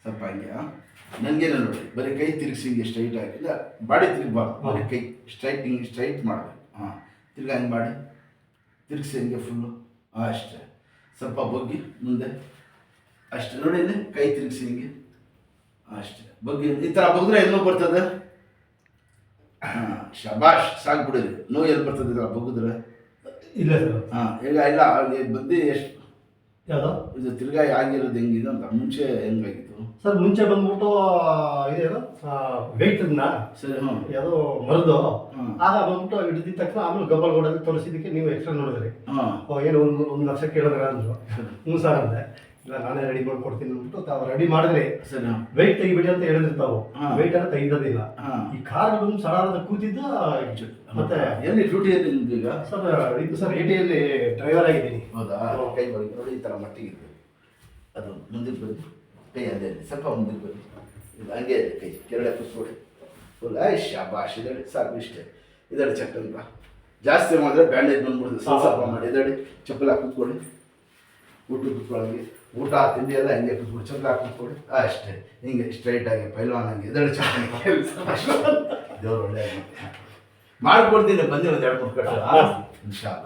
ಸ್ವಲ್ಪ ಹಂಗೆ ನನಗೇನು ನೋಡಿ ಬರೀ ಕೈ ತಿರುಗಿಸಿ ಹಿಂಗೆ ಸ್ಟ್ರೈಟ್ ಆಗಿ ಇಲ್ಲ ಬಾಡಿ ತಿರುಗಬಾರ್ದು, ಬರೀ ಕೈ ಸ್ಟ್ರೈಟ್ ಮಾಡಬೇಕು. ಹಾಂ, ತಿರ್ಗಿ ಹಂಗೆ ಮಾಡಿ ತಿರುಗಿಸಿ ಹಿಂಗೆ ಫುಲ್ಲು. ಹಾಂ, ಅಷ್ಟೇ. ಸ್ವಲ್ಪ ಬಗ್ಗಿ ಮುಂದೆ ಅಷ್ಟೇ ನೋಡಿ, ಇಲ್ಲಿ ಕೈ ತಿರುಗಿಸಿ ಹಿಂಗೆ ಅಷ್ಟೇ ಬಗ್ಗಿ. ಈ ಥರ ಬಗ್ದ್ರೆ ಎಲ್ಲೋ ಬರ್ತದೆ. ಹಾಂ, ಶಬಾಷ್, ಸಾಕ್ಬಿಡಿರಿ. ನೋವು ಎಲ್ಲಿ ಬರ್ತದೆ ಈ ಥರ ಬಗ್ಗಿದ್ರೆ? ಇಲ್ಲ ಸರ್. ಹಾಂ, ಈಗ ಇಲ್ಲ ಬದ್ದಿ ಎಷ್ಟು ಯಾವುದು ಇದು ತಿರ್ಗಾಯಿ ಆಗಿರೋದು ಹೆಂಗಿದೆ ಅಂತ ಮುಂಚೆ ಹೆಂಗಾಗಿತ್ತು ಸರ್? ಮುಂಚೆ ಬಂದ್ಬಿಟ್ಟು ಇದೇನು ವೆಯ್ಟನ್ನ ಸರಿ. ಹ್ಞೂ, ಯಾವುದೋ ಮರದು ಆಗ ಬಂದ್ಬಿಟ್ಟು ಹಿಡಿದಿದ್ದ ತಕ್ಷಣ ಆಮೇಲೆ ಗಬ್ಬಲ್ ಗೋಡಲ್ಲಿ ತೋರಿಸಿದ್ದಕ್ಕೆ ನೀವು ಎಕ್ಸ್ಟ್ರಾ ನೋಡಿದ್ರಿ. ಏನು ಒಂದು ಲಕ್ಷ ಕೇಳಿದ್ರೆ ಅಂದ್ರು. ಹ್ಞೂ ಸರ್ ಅಂದೆ. ಇಲ್ಲ ನಾನೇ ರೆಡಿ ಮಾಡ್ಕೊಡ್ತೀನಿ ಅಂದ್ಬಿಟ್ಟು ತಾವು ರೆಡಿ ಮಾಡಿದ್ರಿ. ಸರಿ. ವೆಯ್ಟ್ ತೆಗಿಬಿಡಿ ಅಂತ ಹೇಳಿದ್ರು ತಾವು. ವೆಯ್ಟ್ ಎಲ್ಲ ತೆಗಿಯೋದಿಲ್ಲ. ಈ ಕಾರ್ ಬಂದು ಸಡಾರದ ಕೂತಿದ್ದು. ಮತ್ತೆ ಎಲ್ಲಿ ಡ್ಯೂಟಿಯಲ್ಲಿ ನಿಮ್ದು ಈಗ? ಸರ್ ಇದು ಸರ್ ATಯಲ್ಲಿ ಡ್ರೈವರ್ ಆಗಿದ್ದೀನಿ. ಹೌದಾ? ಕೈ ಬಳಿ ನೋಡಿ, ಈ ಥರ ಮಟ್ಟಿಗೆ ಅದು ಮುಂದಕ್ಕೆ ಬಂದು ಕೈ ಅದೇ ಸ್ವಲ್ಪ ಮುಂದಕ್ಕೆ ಬಂದು ಇದು ಹಂಗೆ ಇದೆ. ಕೈ ಕೆರಳೆ ಕೂತ್ಕೊಡಿ ಫುಲ್. ಶಾಬಾಷ್, ಇದಡಿ ಸಾಕು, ಇಷ್ಟೇ. ಇದಡಿ ಚಕ್ಕಂತ ಜಾಸ್ತಿ ಮಾಡಿದ್ರೆ ಬ್ಯಾಂಡೇಜ್ ಬಂದ್ಬಿಡುತ್ತೆ. ಸ್ವಲ್ಪ ಮಾಡಿ ಇದಡಿ ಚಪ್ಪಲ್ ಹಾಕಿ ಕೂತ್ಕೊಳ್ಳಿ. ಊಟ ಕೂತ್ಕೊಳ್ಳಿ, ಊಟ ತಿಂಡಿ ಎಲ್ಲ ಹಿಂಗೆ ಕೂತ್ಕೊಳ್ಳಿ, ಚಪ್ಪಲ್ ಹಾಕಿ ಕೂತ್ಕೊಳ್ಳಿ. ಅಷ್ಟೇ, ಹಿಂಗೆ ಸ್ಟ್ರೈಟಾಗಿ ಪೈಲ್ವಾನ್ ಹಂಗೆ ಇದಡಿ ಚಪ್ಪಲ್. ದೇವ್ರು ಒಳ್ಳೆಯ ಮಾಡ್ಕೊಡ್ತೀನಿ. ಬನ್ನಿ ಒಂದು 2-3 ಕಟ್ಟ. ಇನ್ಶಾಲ್ಲ.